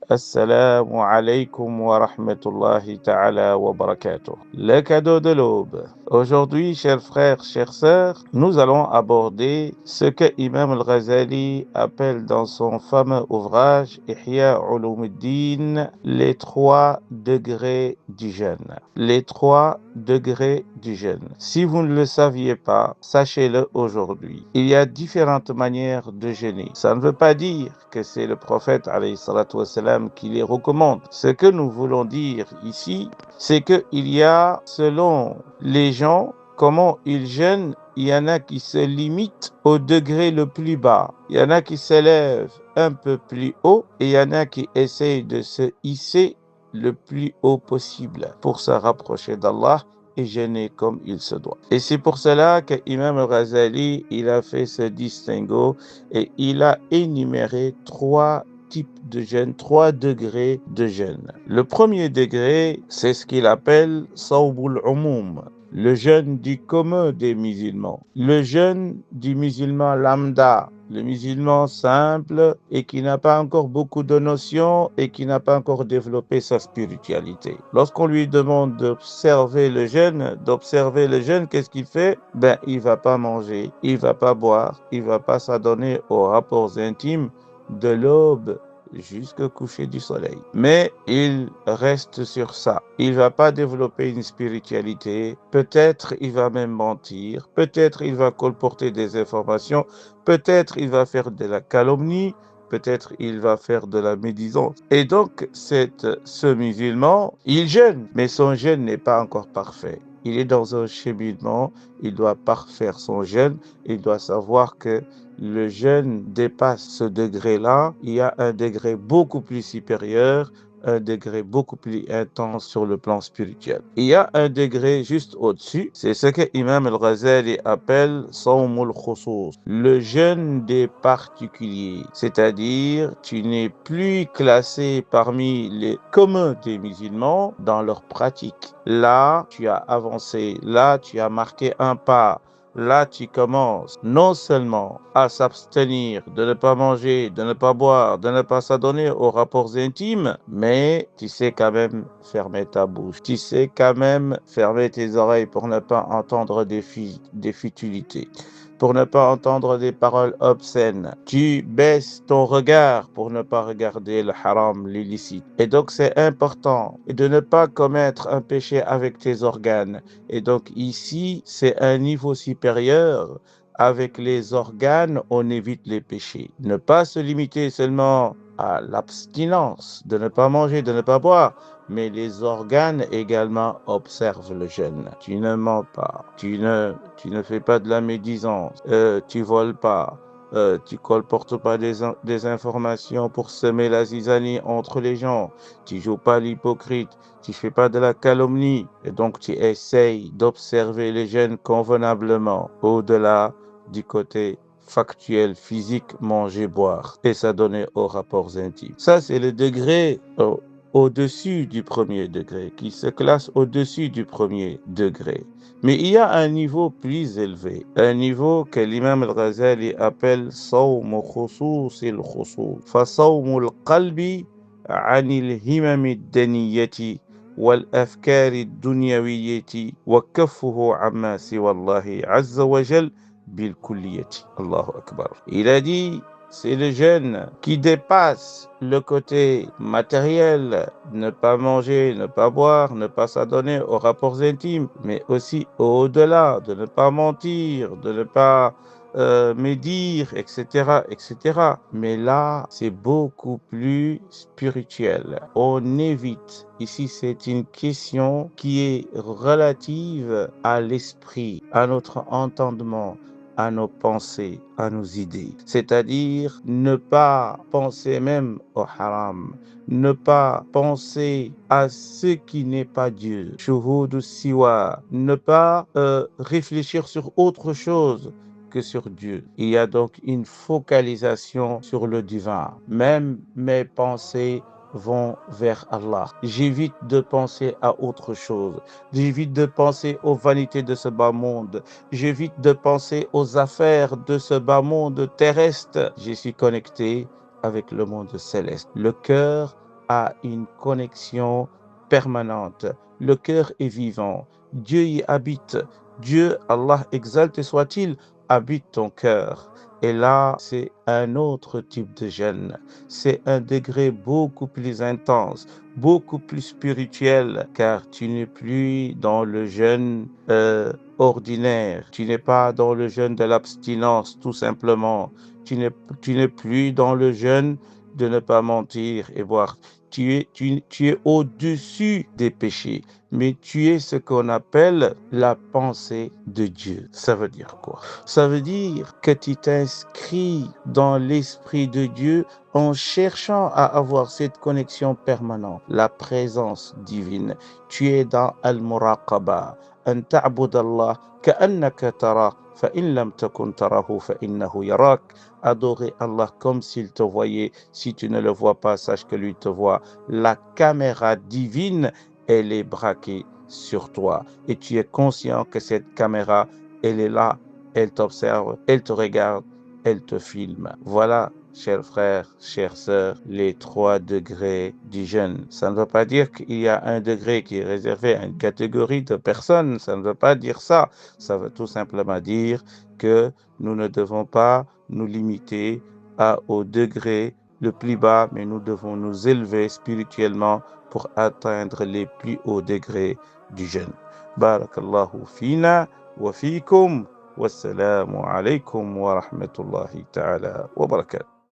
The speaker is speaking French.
Assalamu alaikum wa rahmatullahi ta'ala wa barakatuh. Le cadeau de l'aube. Aujourd'hui, chers frères, chères sœurs, nous allons aborder ce que Imam al-Ghazali appelle dans son fameux ouvrage Ihya Ulumuddin les 3 degrés du jeûne. Les 3 degrés du jeûne. Si vous ne le saviez pas, sachez-le aujourd'hui. Il y a différentes manières de jeûner. Ça ne veut pas dire que c'est le prophète alayhi salatu wassalam qui les recommande. Ce que nous voulons dire ici, c'est qu'il y a, selon les gens, comment ils jeûnent. Il y en a qui se limitent au degré le plus bas. Il y en a qui s'élèvent un peu plus haut et il y en a qui essayent de se hisser le plus haut possible pour se rapprocher d'Allah et jeûner comme il se doit. Et c'est pour cela que Imam al-Ghazali, il a fait ce distinguo et il a énuméré 3 types de jeûne, 3 degrés de jeûne. Le premier degré, c'est ce qu'il appelle Sawbul Umum, le jeûne du commun des musulmans, le jeûne du musulman lambda, le musulman simple et qui n'a pas encore beaucoup de notions et qui n'a pas encore développé sa spiritualité. Lorsqu'on lui demande d'observer le jeûne, qu'est-ce qu'il fait? Il va pas manger, il va pas boire, il va pas s'adonner aux rapports intimes de l'aube jusqu'au coucher du soleil. Mais il reste sur ça. Il va pas développer une spiritualité. Peut-être il va même mentir. Peut-être il va colporter des informations. Peut-être il va faire de la calomnie. Peut-être il va faire de la médisance. Et donc, ce musulman, il jeûne, mais son jeûne n'est pas encore parfait. Il est dans un cheminement, il doit parfaire son jeûne, il doit savoir que le jeûne dépasse ce degré-là. Il y a un degré beaucoup plus supérieur, un degré beaucoup plus intense sur le plan spirituel. Il y a un degré juste au-dessus, c'est ce que Imam al-Ghazali appelle Sawmul Khusus, le jeûne des particuliers, c'est-à-dire tu n'es plus classé parmi les communs des musulmans dans leur pratique. Là, tu as avancé, là, tu as marqué un pas. Là, tu commences non seulement à s'abstenir de ne pas manger, de ne pas boire, de ne pas s'adonner aux rapports intimes, mais tu sais quand même fermer ta bouche. Tu sais quand même fermer tes oreilles pour ne pas entendre des futilités, pour ne pas entendre des paroles obscènes. Tu baisses ton regard pour ne pas regarder le haram, l'illicite. Et donc, c'est important de ne pas commettre un péché avec tes organes. Et donc ici, c'est un niveau supérieur. Avec les organes, on évite les péchés. Ne pas se limiter seulement à l'abstinence, de ne pas manger, de ne pas boire, mais les organes également observent le jeûne. Tu ne mens pas, tu ne fais pas de la médisance, tu voles pas, tu colportes pas des informations pour semer la zizanie entre les gens, tu joues pas l'hypocrite, tu fais pas de la calomnie et donc tu essayes d'observer les jeunes convenablement au-delà du côté factuel, physique, manger, boire et s'adonner aux rapports intimes. Ça, c'est le degré au-dessus du premier degré, qui se classe au-dessus du premier degré. Mais il y a un niveau plus élevé, un niveau que l'imam al-Ghazali appelle Sawm khusus al-khusus. Fa sawm al-qalbi عن الهمم الدنية والأفكار الدنيوية وكفه عما سوى الله عز وجل بالكلية. الله أكبر. Il a dit, c'est le jeûne qui dépasse le côté matériel, ne pas manger, ne pas boire, ne pas s'adonner aux rapports intimes, mais aussi au-delà, de ne pas mentir, de ne pas médire, etc., etc. Mais là, c'est beaucoup plus spirituel. On évite. Ici, c'est une question qui est relative à l'esprit, à notre entendement, à nos pensées, à nos idées. C'est-à-dire ne pas penser même au haram, ne pas penser à ce qui n'est pas Dieu, shuhud siwa, ne pas réfléchir sur autre chose que sur Dieu. Il y a donc une focalisation sur le divin. Même mes pensées vont vers Allah. J'évite de penser à autre chose. J'évite de penser aux vanités de ce bas monde. J'évite de penser aux affaires de ce bas monde terrestre. Je suis connecté avec le monde céleste. Le cœur a une connexion permanente. Le cœur est vivant. Dieu y habite. Dieu, Allah exalté soit-il, habite ton cœur. Et là, c'est un autre type de jeûne. C'est un degré beaucoup plus intense, beaucoup plus spirituel, car tu n'es plus dans le jeûne ordinaire. Tu n'es pas dans le jeûne de l'abstinence, tout simplement. Tu n'es plus dans le jeûne de ne pas mentir et boire. Tu es au-dessus des péchés, mais tu es ce qu'on appelle la pensée de Dieu. Ça veut dire quoi? Ça veut dire que tu t'inscris dans l'esprit de Dieu en cherchant à avoir cette connexion permanente, la présence divine. Tu es dans Al-Muraqaba, أن تعبد الله كأنك تراه فإن لم تكن تراه فإنه يراك. Adorer Allah comme s'il te voyait. Si tu ne le vois pas, sache que lui te voit. La caméra divine, elle est braquée sur toi. Et tu es conscient que cette caméra, elle est là, elle t'observe, elle te regarde, elle te filme. Voilà, chers frères, chères sœurs, les 3 degrés du jeûne. Ça ne veut pas dire qu'il y a un degré qui est réservé à une catégorie de personnes. Ça ne veut pas dire ça. Ça veut tout simplement dire que nous ne devons pas nous limiter au degré le plus bas, mais nous devons nous élever spirituellement pour atteindre les plus hauts degrés du jeûne. Barakallahu fina wa fikum. Wassalamu alaikum wa rahmatullahi ta'ala wa barakatuh.